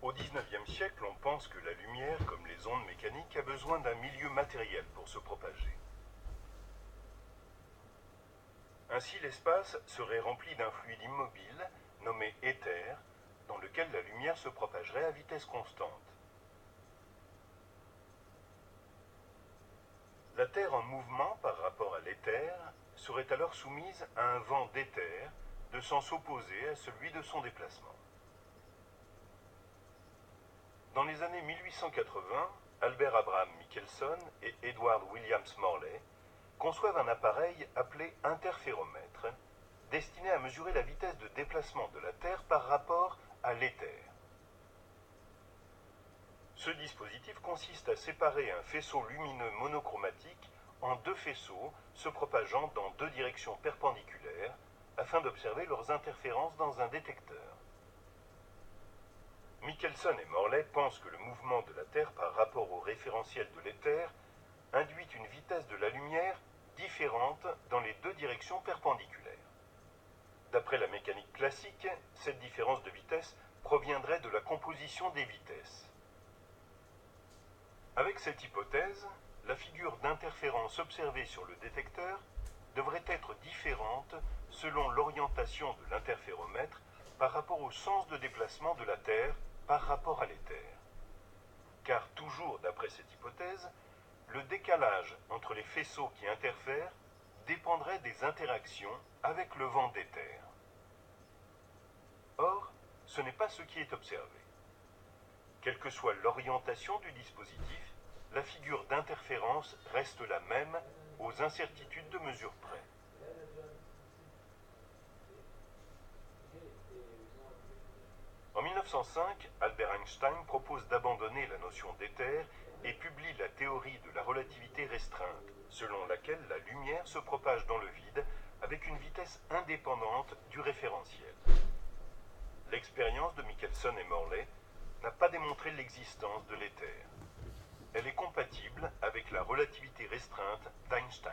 Au XIXe siècle, on pense que la lumière, comme les ondes mécaniques, a besoin d'un milieu matériel pour se propager. Ainsi, l'espace serait rempli d'un fluide immobile, nommé éther, dans lequel la lumière se propagerait à vitesse constante. La Terre en mouvement par rapport à l'éther serait alors soumise à un vent d'éther de sens opposé à celui de son déplacement. Dans les années 1880, Albert Abraham Michelson et Edward Williams Morley conçoivent un appareil appelé interféromètre, destiné à mesurer la vitesse de déplacement de la Terre par rapport à l'éther. Ce dispositif consiste à séparer un faisceau lumineux monochromatique en deux faisceaux se propageant dans deux directions perpendiculaires afin d'observer leurs interférences dans un détecteur. Michelson et Morley pensent que le mouvement de la Terre par rapport au référentiel de l'éther induit une vitesse de la lumière différente dans les deux directions perpendiculaires. D'après la mécanique classique, cette différence de vitesse proviendrait de la composition des vitesses. Avec cette hypothèse, la figure d'interférence observée sur le détecteur devrait être différente selon l'orientation de l'interféromètre par rapport au sens de déplacement de la Terre par rapport à l'éther. Car toujours d'après cette hypothèse, le décalage entre les faisceaux qui interfèrent dépendrait des interactions avec le vent d'éther. Or, ce n'est pas ce qui est observé. Quelle que soit l'orientation du dispositif, la figure d'interférence reste la même aux incertitudes de mesure près. En 1905, Albert Einstein propose d'abandonner la notion d'éther et publie la théorie de la relativité restreinte, selon laquelle la lumière se propage dans le vide avec une vitesse indépendante du référentiel. L'expérience de Michelson et Morley n'a pas démontré l'existence de l'éther. Elle est compatible avec la relativité restreinte d'Einstein.